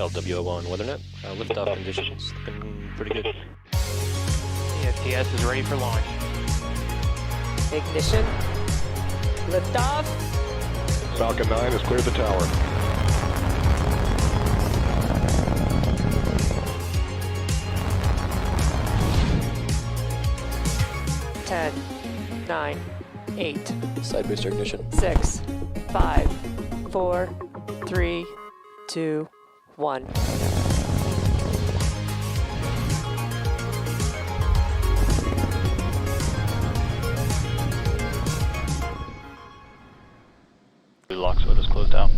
LWO1 WeatherNet. Liftoff conditions looking pretty good. ESTS is ready for launch. Ignition. Liftoff. Falcon 9 has cleared the tower. Ten, 9, 8, Side booster ignition. 6, 5, 4, 3, 2, 1. Lock, so it is closed down.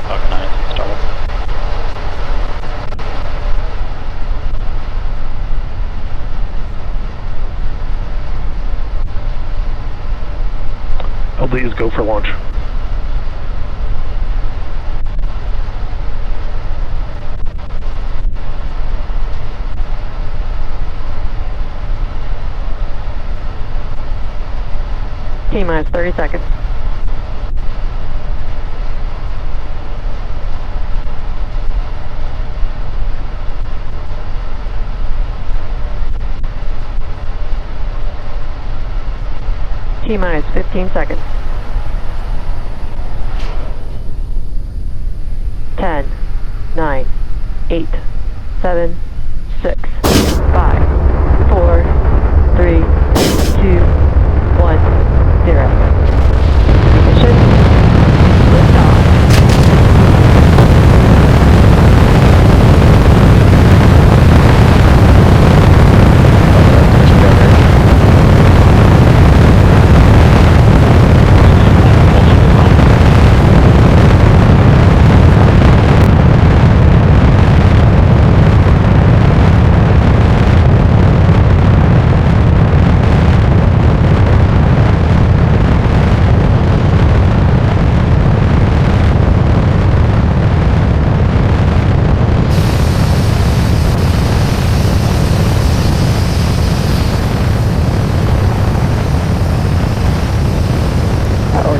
Falcon 9, start up. LDs go for launch. T-minus 30 seconds. T-minus 15 seconds. 10, 9, 8, 7, 6, 5, 4, 3, 2, 1, 0. Ignition. Liftoff.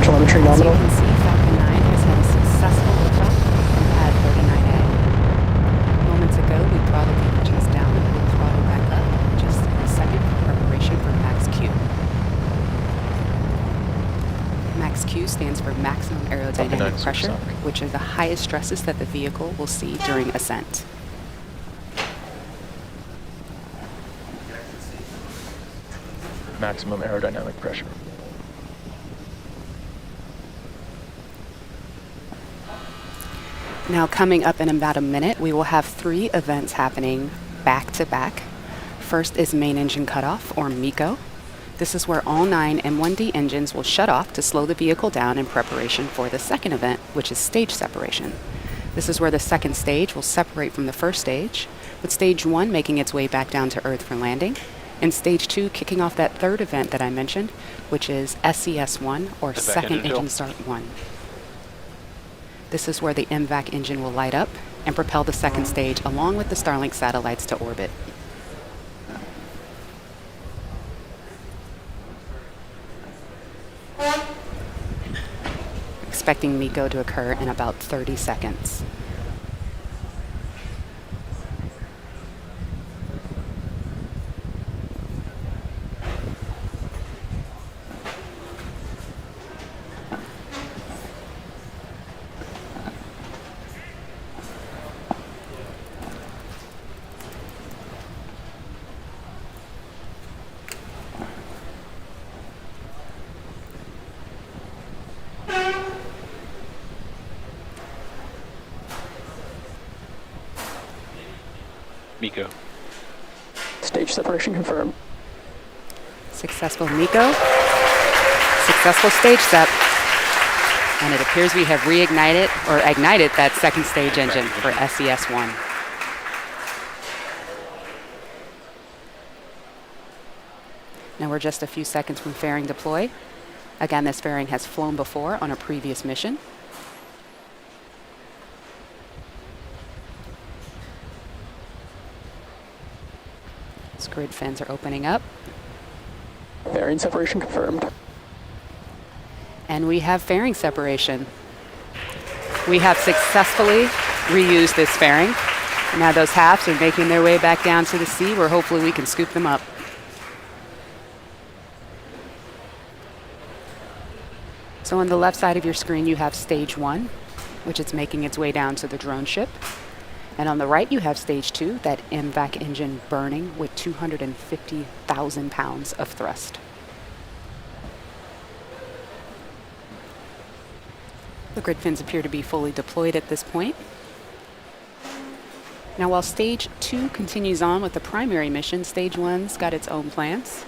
Telemetry nominal. As you can see, Falcon 9 has had a successful liftoff from pad 39A. Moments ago, we throttled the engines down and we'll throttle back up in just a second in preparation for Max Q. Max Q stands for maximum aerodynamic pressure, which are the highest stresses that the vehicle will see during ascent. Maximum aerodynamic pressure. Now coming up in about a minute, we will have 3 events happening back to back. First is main engine cutoff, or MECO. This is where all 9 M1D engines will shut off to slow the vehicle down in preparation for the second event, which is stage separation. This is where the second stage will separate from the first stage, with stage 1 making its way back down to Earth for landing, and stage 2 kicking off that third event that I mentioned, which is SES1, or second engine start 1. This is where the MVAC engine will light up and propel the second stage along with the Starlink satellites to orbit. Expecting MECO to occur in about 30 seconds. Miko. Stage separation confirmed. Successful MECO. Successful stage step. And it appears we have reignited or ignited that second stage engine for SES-1. Now we're just a few seconds from fairing deploy. Again, this fairing has flown before on a previous mission. Grid fins are opening up. Fairing separation confirmed. And we have fairing separation. We have successfully reused this fairing. Now those halves are making their way back down to the sea where hopefully we can scoop them up. So on the left side of your screen you have stage 1, which is making its way down to the drone ship. And on the right, you have stage 2, that MVAC engine burning with 250,000 pounds of thrust. The grid fins appear to be fully deployed at this point. Now, while stage 2 continues on with the primary mission, stage 1's got its own plans.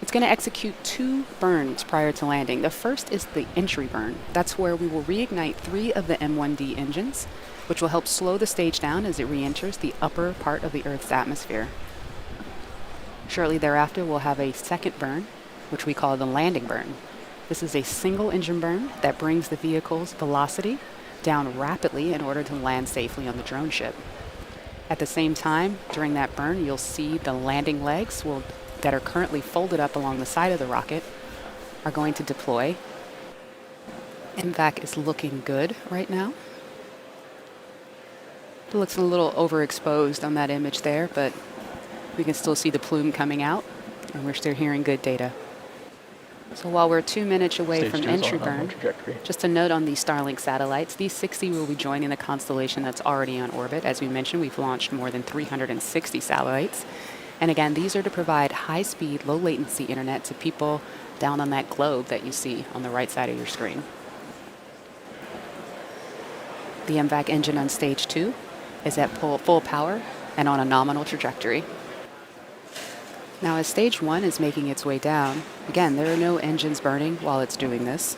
It's going to execute 2 burns prior to landing. The first is the entry burn. That's where we will reignite 3 of the M1D engines, which will help slow the stage down as it re-enters the upper part of the Earth's atmosphere. Shortly thereafter, we'll have a second burn, which we call the landing burn. This is a single engine burn that brings the vehicle's velocity down rapidly in order to land safely on the drone ship. At the same time, during that burn, you'll see the landing legs that are currently folded up along the side of the rocket are going to deploy. MVAC is looking good right now. It looks a little overexposed on that image there, but we can still see the plume coming out, and we're still hearing good data. So while we're 2 minutes away from entry burn, just a note on these Starlink satellites, these 60 will be joining the constellation that's already on orbit. As we mentioned, we've launched more than 360 satellites. And again, these are to provide high-speed, low-latency internet to people down on that globe that you see on the right side of your screen. The MVAC engine on stage 2 is at full power and on a nominal trajectory. Now, as stage 1 is making its way down, again, there are no engines burning while it's doing this.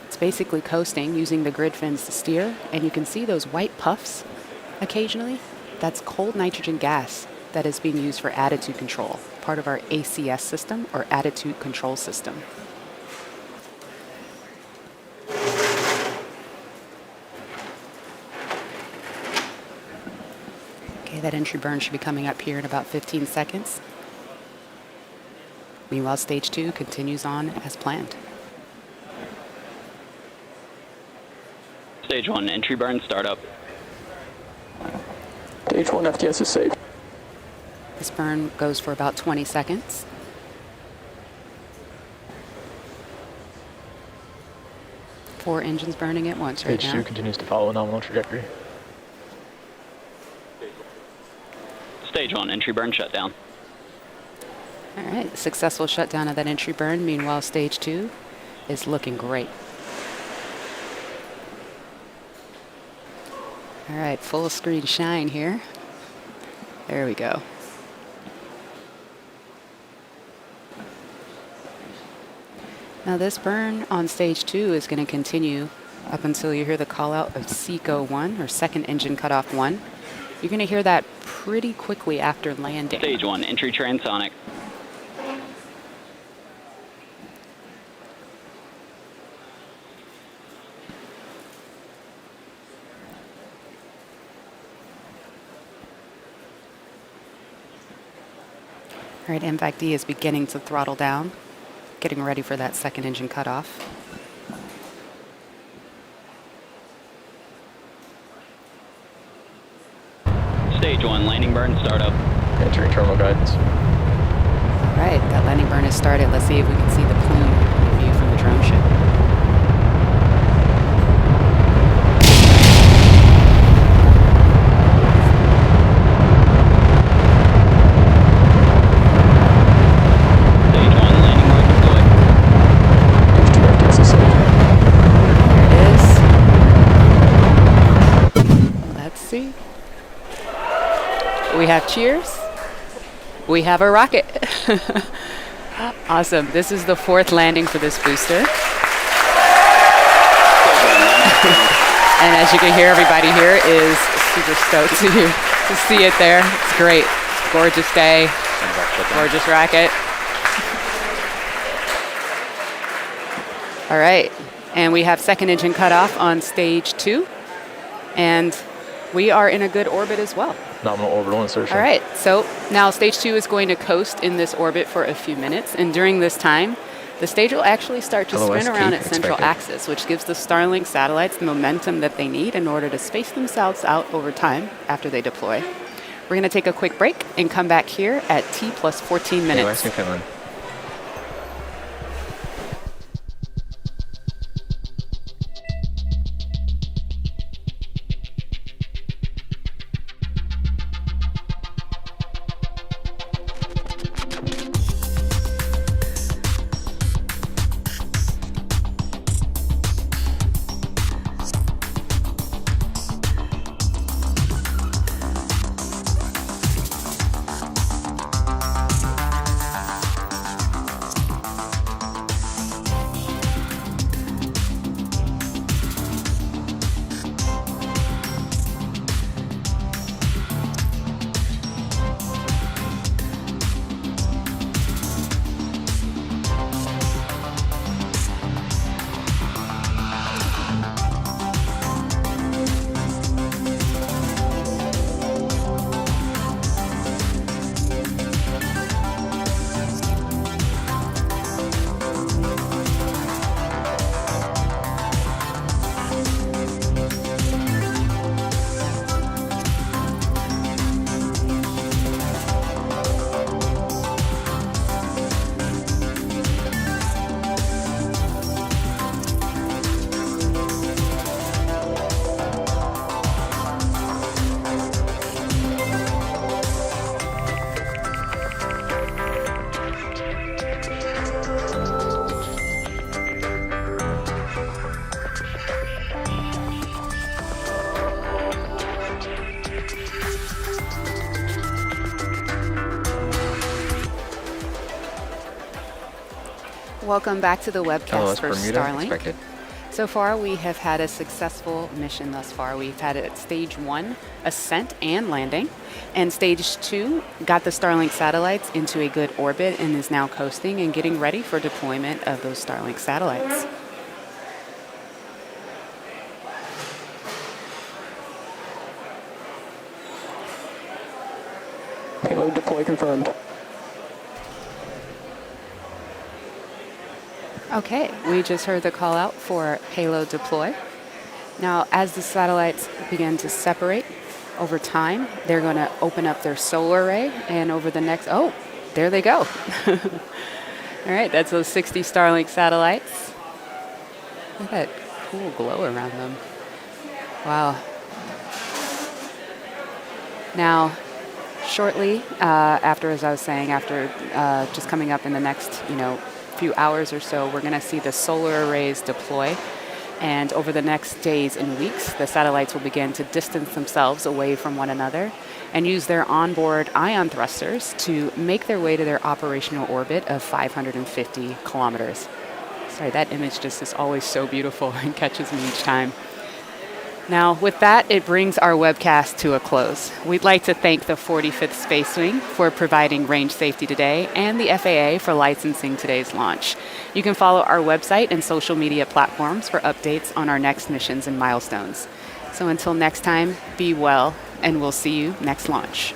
It's basically coasting using the grid fins to steer, and you can see those white puffs occasionally. That's cold nitrogen gas that is being used for attitude control, part of our ACS system, or attitude control system. That entry burn should be coming up here in about 15 seconds. Meanwhile, stage 2 continues on as planned. Stage 1, entry burn, startup. Stage 1 FTS is safe. This burn goes for about 20 seconds. Four engines burning at once right now. Stage 2 continues to follow a nominal trajectory. Stage 1, entry burn shutdown. All right, successful shutdown of that entry burn. Meanwhile, stage 2 is looking great. All right, full screen shine here. There we go. Now this burn on stage 2 is going to continue up until you hear the call out of SECO 1, or second engine cutoff 1. You're going to hear that pretty quickly after landing. Stage 1, entry transonic. All right, MVAC D is beginning to throttle down, getting ready for that second engine cutoff. Stage 1, landing burn, startup. Entering terminal guidance. All right, that landing burn has started. Let's see if we can see the plume in view from the drone ship. Stage 1, landing burn deployed. Stage 2 FTS is safe. There it is. Let's see. have cheers. We have a rocket. Awesome. This is the 4th landing for this booster. And as you can hear, everybody here is super stoked to see it there. It's great. Gorgeous day. Gorgeous rocket. All right. And we have 2nd engine cutoff on stage 2. And we are in a good orbit as well. Nominal orbital insertion. All right. So now stage 2 is going to coast in this orbit for a few minutes. And during this time, the stage will actually start to spin around its central axis, which gives the Starlink satellites the momentum that they need in order to space themselves out over time after they deploy. We're going to take a quick break and come back here at T plus 14 minutes. Welcome back to the webcast for Starlink. So far, we have had a successful mission thus far. We've had it at stage 1, ascent and landing. And stage 2 got the Starlink satellites into a good orbit and is now coasting and getting ready for deployment of those Starlink satellites. Payload deploy confirmed. Okay, we just heard the call out for payload deploy. Now, as the satellites begin to separate over time, they're going to open up their solar array, and over the next, oh, there they go. All right, that's those 60 Starlink satellites. Look at that cool glow around them. Wow. Now, shortly after, as I was saying, after just coming up in the next, few hours or so, we're going to see the solar arrays deploy. And over the next days and weeks, the satellites will begin to distance themselves away from one another and use their onboard ion thrusters to make their way to their operational orbit of 550 kilometers. Sorry, that image just is always so beautiful and catches me each time. Now, with that, it brings our webcast to a close. We'd like to thank the 45th Space Wing for providing range safety today and the FAA for licensing today's launch. You can follow our website and social media platforms for updates on our next missions and milestones. So until next time, be well, and we'll see you next launch.